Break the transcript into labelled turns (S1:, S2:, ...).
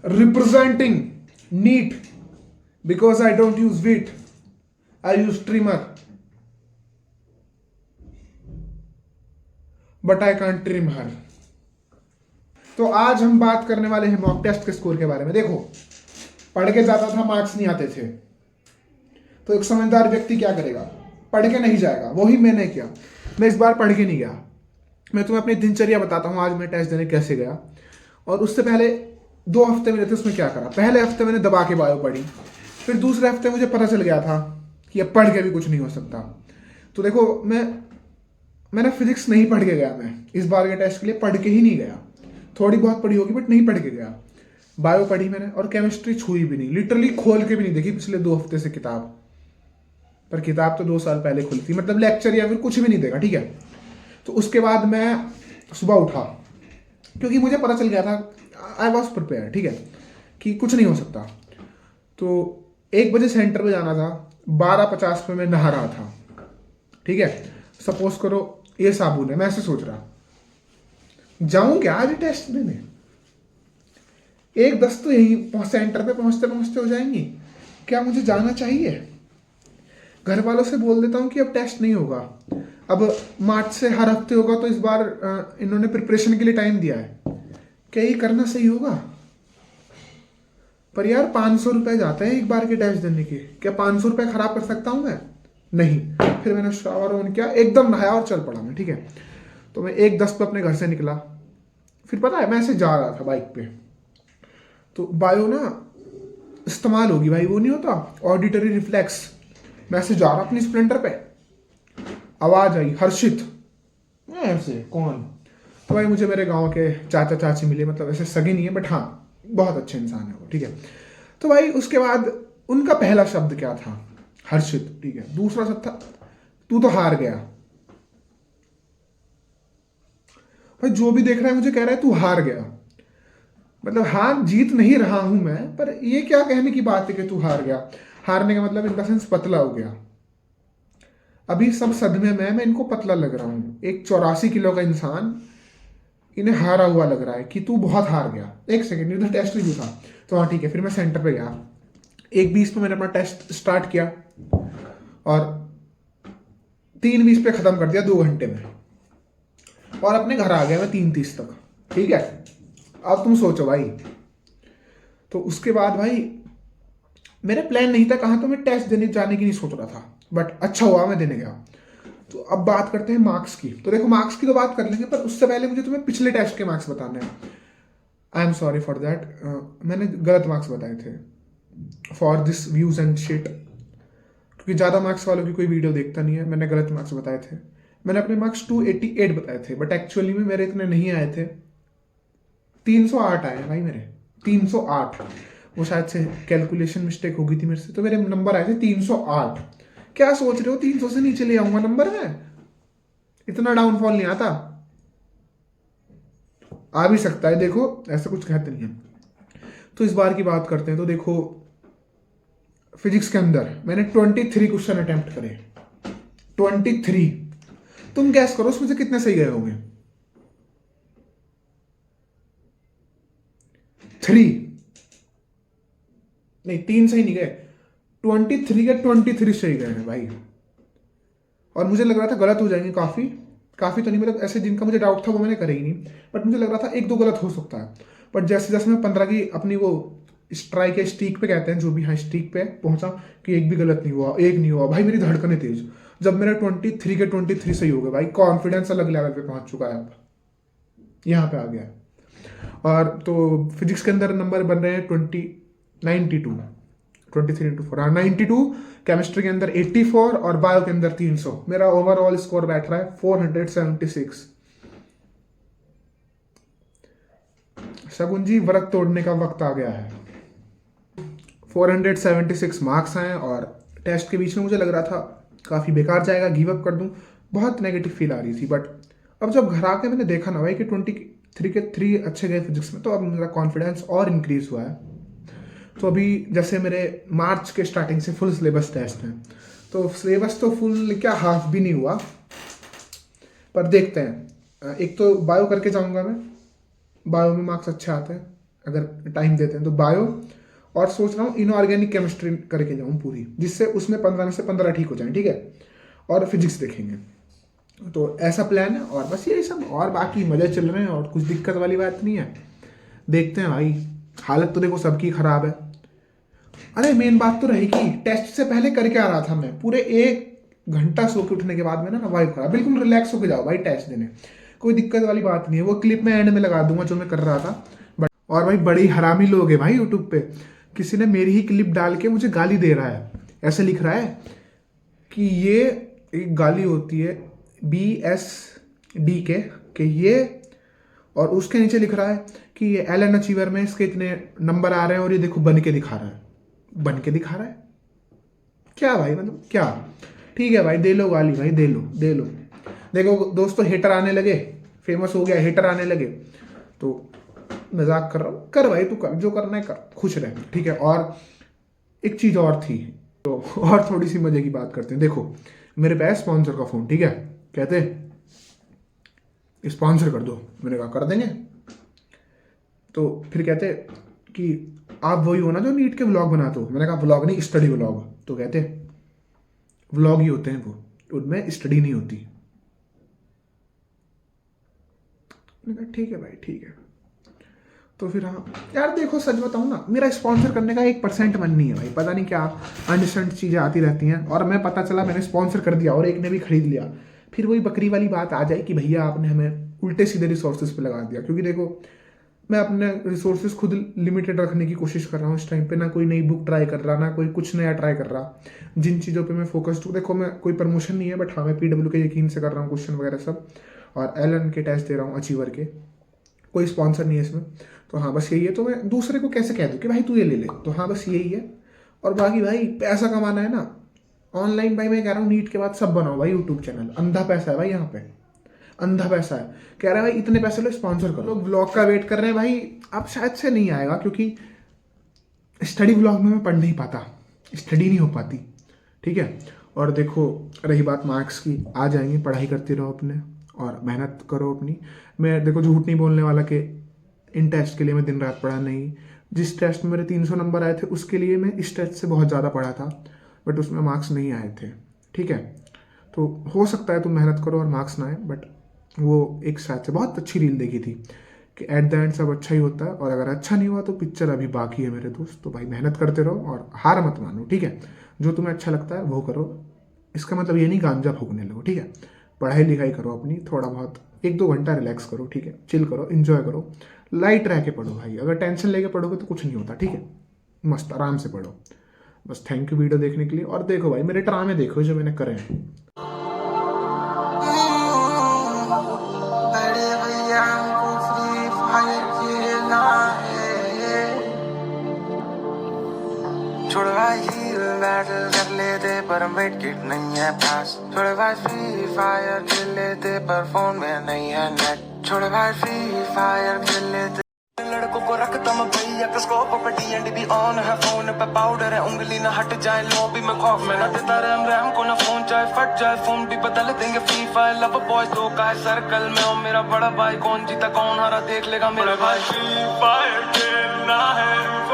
S1: representing neat because I don't use wheat, I use trimmer, but I can't trim her. तो आज हम बात करने वाले हैं मॉक टेस्ट के स्कोर के बारे में। देखो, पढ़ के जाता था, मार्क्स नहीं आते थे, तो एक समझदार व्यक्ति क्या करेगा? पढ़ के नहीं जाएगा। वही मैंने किया। मैं इस बार पढ़ के नहीं गया। मैं तुम्हें अपनी दिनचर्या बताता हूँ, आज मैं टेस्ट देने कैसे गया। और उससे पहले 2 हफ्ते मेरे थे, उसमें क्या करा। पहले हफ्ते मैंने दबा के बायो पढ़ी, फिर दूसरे हफ्ते मुझे पता चल गया था कि अब पढ़ के भी कुछ नहीं हो सकता। तो देखो, मैंने फिजिक्स नहीं पढ़ के गया। मैं इस बार के टेस्ट के लिए पढ़ के ही नहीं गया। थोड़ी बहुत पढ़ी होगी बट नहीं पढ़ के गया। बायो पढ़ी मैंने और केमिस्ट्री छुई भी नहीं, लिटरली खोल के भी नहीं देखी पिछले 2 हफ्ते से किताब। पर किताब तो 2 साल पहले खुली थी, मतलब लेक्चर या फिर कुछ भी नहीं देखा, ठीक है। तो उसके बाद मैं सुबह उठा, क्योंकि मुझे पता चल गया था, आई वॉज प्रिपेयर, ठीक है, कि कुछ नहीं हो सकता। तो 1 बजे सेंटर पे जाना था, 12:50 पे मैं नहा रहा था, ठीक है। सपोज करो ये साबुन है, मैं ऐसे सोच रहा जाऊं क्या आज टेस्ट देने, 1:10 तो यही सेंटर पे पहुंचते पहुंचते हो जाएंगी। क्या मुझे जाना चाहिए? घर वालों से बोल देता हूं कि अब टेस्ट नहीं होगा, अब मार्च से हर हफ्ते होगा। तो इस बार इन्होंने प्रिपरेशन के लिए टाइम दिया है, क्या ये करना सही होगा? पर यार 500 रुपए जाते हैं एक बार के टेस्ट देने के, क्या 500 रुपए खराब कर सकता हूं मैं? नहीं। फिर मैंने शावर ऑन किया, एकदम नहाया और चल पड़ा मैं, ठीक है। तो मैं 1:10 पे अपने घर से निकला। फिर पता है, मैं ऐसे जा रहा था बाइक पे, तो बायो ना इस्तेमाल होगी भाई, वो नहीं होता ऑडिटरी रिफ्लेक्स। मैं ऐसे जा रहा अपनी स्प्लेंडर पे, आवाज आई हर्षित। मैं ऐसे कौन? तो भाई मुझे मेरे गांव के चाचा चाची मिले, मतलब ऐसे सगे नहीं है बट हाँ बहुत अच्छे इंसान है वो, ठीक है। तो भाई उसके बाद उनका पहला शब्द क्या था? हर्षित, ठीक है। दूसरा शब्द था तू तो हार गया। भाई जो भी देख रहा है मुझे कह रहा है तू हार गया, मतलब हार जीत नहीं रहा हूं मैं, पर ये क्या कहने की बात है कि तू हार गया? हारने का मतलब इन द सेंस पतला हो गया। अभी सब सदमे में मैं इनको पतला लग रहा हूं। एक 84 किलो का इंसान इन्हें हारा हुआ लग रहा है कि तू बहुत हार गया। 1 सेकेंड, इधर टेस्ट रिव्यू था तो हाँ ठीक है। फिर मैं सेंटर पे गया, 1:20 पे मैंने अपना टेस्ट स्टार्ट किया और 3:20 पे खत्म कर दिया 2 घंटे में, और अपने घर आ गया मैं 3:30 तक, ठीक है। अब तुम सोचो भाई। तो उसके बाद भाई मेरा प्लान नहीं था कहाँ, तो मैं टेस्ट देने जाने की नहीं सोच रहा था, बट अच्छा हुआ मैं देने गया। तो अब बात करते हैं मार्क्स की। तो देखो, मार्क्स की तो बात कर लेंगे, पर उससे पहले मुझे तुम्हें पिछले टेस्ट के मार्क्स बताने हैं। I am sorry for that, मैंने गलत मार्क्स बताए थे for this views and shit, क्योंकि ज़्यादा मार्क्स वालों की कोई वीडियो देखता नहीं है। मैंने गलत मार्क्स बताए थे। मैंने अपने मार्क्स 288 बताए थे, बट एक्चुअली में मेरे इतने नहीं आए थे। 308 आए भाई मेरे, 308। वो शायद से कैलकुलेशन मिस्टेक हो गई थी मेरे से, तो मेरे नंबर आए थे 308। क्या सोच रहे हो 300 से नीचे ले आऊंगा नंबर में? इतना डाउनफॉल नहीं आता, आ भी सकता है, देखो ऐसा कुछ कहते नहीं है। तो इस बार की बात करते हैं। तो देखो, फिजिक्स के अंदर मैंने 23 क्वेश्चन अटेम्प्ट करे, 23। तुम गैस करो उसमें से कितने सही गए होंगे? 3 नहीं, 3 सही नहीं गए, 23 के 23 सही गए हैं भाई। और मुझे लग रहा था गलत हो जाएंगे काफी तो नहीं, मतलब ऐसे जिनका मुझे डाउट था वो मैंने करे ही नहीं, बट मुझे लग रहा था 1-2 गलत हो सकता है। बट जैसे जैसे मैं 15 की अपनी वो स्ट्राइक है, स्ट्रीक पे कहते हैं जो भी, हाँ स्ट्रीक पे पहुंचा कि एक भी गलत नहीं हुआ, एक नहीं हुआ, भाई मेरी धड़कनें तेज। जब मेरे 23 के 23 सही हो गए भाई, कॉन्फिडेंस अलग लेवल पे पहुंच चुका है, अब यहाँ पे आ गया। और तो फिजिक्स के अंदर नंबर बन रहे हैं 92, 23 इंटू 4, 92। केमिस्ट्री के अंदर 84 और बायो के अंदर 300। मेरा ओवरऑल स्कोर बैठ रहा है 476। शगुन जी, व्रत तोड़ने का वक्त आ गया है। 476 मार्क्स आए और टेस्ट के बीच में मुझे लग रहा था काफ़ी बेकार जाएगा, गिव अप कर दूं, बहुत नेगेटिव फील आ रही थी। बट अब जब घर आके मैंने देखा ना भाई कि 23 के 3 अच्छे गए फिजिक्स में, तो अब मेरा कॉन्फिडेंस और इंक्रीज हुआ है। तो अभी जैसे मेरे मार्च के स्टार्टिंग से फुल सिलेबस टेस्ट हैं, तो सिलेबस तो फुल क्या हाफ भी नहीं हुआ, पर देखते हैं। एक तो बायो करके जाऊंगा मैं, बायो में मार्क्स अच्छे आते हैं, अगर टाइम देते हैं तो बायो, और सोच रहा हूँ इनऑर्गेनिक केमिस्ट्री करके जाऊँ पूरी, जिससे उसमें 15 में से 15 ठीक हो जाएं, ठीक है, और फिजिक्स देखेंगे। तो ऐसा प्लान है, और बस यही सब, और बाकी मजे चल रहे हैं, और कुछ दिक्कत वाली बात नहीं है। देखते हैं भाई, हालत तो देखो सबकी खराब है। अरे मेन बात तो रहेगी, टेस्ट से पहले करके आ रहा था मैं, पूरे 1 घंटा सो के उठने के बाद में ना वाइब खराब, बिल्कुल रिलैक्स होके जाओ भाई टेस्ट देने, कोई दिक्कत वाली बात नहीं है। वो क्लिप मैं एंड में लगा दूंगा जो मैं कर रहा था। बट और भाई बड़ी हरामी लोग हैं भाई यूट्यूब पे, किसी ने मेरी ही क्लिप डाल के मुझे गाली दे रहा है, ऐसे लिख रहा है कि ये एक गाली होती है BSD के ये, और उसके नीचे लिख रहा है कि ये एलन अचीवर में इसके इतने नंबर आ रहे हैं, और ये देखो बन के दिखा रहा है, बन के दिखा रहा है क्या भाई, मतलब क्या। ठीक है भाई, दे लो गाली भाई, दे लो दे लो। देखो दोस्तों, हेटर आने लगे, फेमस हो गया, हेटर आने लगे, तो मजाक कर रहा हूँ, कर भाई तू कर, जो करना है कर, खुश रह, ठीक है। और एक चीज और थी, तो और थोड़ी सी मजे की बात करते हैं। देखो मेरे पास स्पॉन्सर का फोन, ठीक है, कहते स्पॉन्सर कर दो, मैंने कहा कर देंगे। तो फिर कहते कि आप वही हो ना जो नीट के व्लॉग बनाते हो, मैंने कहा व्लॉग नहीं, स्टडी व्लॉग। तो कहते व्लॉग ही होते हैं वो, उनमें स्टडी नहीं होती। मैंने कहा ठीक है भाई, ठीक है। तो फिर हाँ यार, देखो सच बताऊँ ना, मेरा स्पॉन्सर करने का 1% मन नहीं है भाई, पता नहीं क्या अनडिसेंट चीज़ें आती रहती हैं, और मैं पता चला मैंने स्पॉन्सर कर दिया और एक ने भी खरीद लिया, फिर वही बकरी वाली बात आ जाए कि भैया आपने हमें उल्टे सीधे रिसोर्सेज पे लगा दिया। क्योंकि देखो मैं अपने रिसोर्सेज खुद लिमिटेड रखने की कोशिश कर रहा हूँ इस टाइम पे, ना कोई नई बुक ट्राई कर रहा, ना कोई कुछ नया ट्राई कर रहा। जिन चीज़ों पे मैं फोकस्ड हूँ, देखो मैं कोई प्रमोशन नहीं है, बट हाँ मैं PW के यकीन से कर रहा हूँ क्वेश्चन वगैरह सब, और एलन के टेस्ट दे रहा हूँ, अचीवर के, कोई स्पॉन्सर नहीं है इसमें। तो हाँ बस यही है। तो मैं दूसरे को कैसे कह दूँ कि भाई तू ये ले ले, तो हाँ बस यही है। और बाकी भाई पैसा कमाना है ना ऑनलाइन, भाई मैं कह रहा हूँ नीट के बाद सब बनाओ भाई यूट्यूब चैनल, अंधा पैसा है भाई यहाँ पे, अंधा पैसा है। कह रहा है भाई इतने पैसे लो स्पॉन्सर करो, लोग ब्लॉग का वेट कर रहे हैं भाई, अब शायद से नहीं आएगा, क्योंकि स्टडी ब्लॉग में मैं पढ़ नहीं पाता, स्टडी नहीं हो पाती, ठीक है। और देखो रही बात मार्क्स की, आ जाएंगे, पढ़ाई करते रहो अपने और मेहनत करो अपनी। मैं देखो झूठ नहीं बोलने वाला कि इन टेस्ट के लिए मैं दिन रात पढ़ा नहीं, जिस टेस्ट में मेरे 300 नंबर आए थे उसके लिए मैं इस टेस्ट से बहुत ज़्यादा पढ़ा था, बट उसमें मार्क्स नहीं आए थे, ठीक है। तो हो सकता है तुम मेहनत करो और मार्क्स ना आए, बट वो एक शायद से बहुत अच्छी रील देखी थी कि एट द एंड सब अच्छा ही होता है, और अगर अच्छा नहीं हुआ तो पिक्चर अभी बाकी है मेरे दोस्त। तो भाई मेहनत करते रहो और हार मत मानो, ठीक है। जो तुम्हें अच्छा लगता है वो करो, इसका मतलब ये नहीं गांजा फूकने लगो, ठीक है। पढ़ाई लिखाई करो अपनी, थोड़ा बहुत 1-2 घंटा रिलैक्स करो, ठीक है, चिल करो, इन्जॉय करो, लाइट रह के पढ़ो भाई। अगर टेंशन लेके पढ़ोगे तो कुछ नहीं होता, ठीक है, मस्त आराम से पढ़ो। बस थैंक यू वीडियो देखने के लिए, और देखो भाई मेरे ड्रामे देखो जो मैंने करे हैं।
S2: छोड़ भाई हील बैटल कर लेते पर मेडकिट नहीं है पास, छोड़ भाई फ्री फायर खेल लेते पर फोन में नहीं है नेट, छोड़ भाई फ्री फायर खेल लेते लड़कों को रखता मैं भैया का स्कोप पे DND भी ऑन है, फोन पे पाउडर है, उंगली ना हट जाए लॉबी में खौफ में ना देता रैम को ना फोन चाहे फट जाए फोन भी बदल देंगे फ्री फायर लव बॉय दो का है सर्कल में, और मेरा बड़ा भाई कौन जीता कौन हारा देख लेगा मेरा भाई। फ्री फायर खेलना है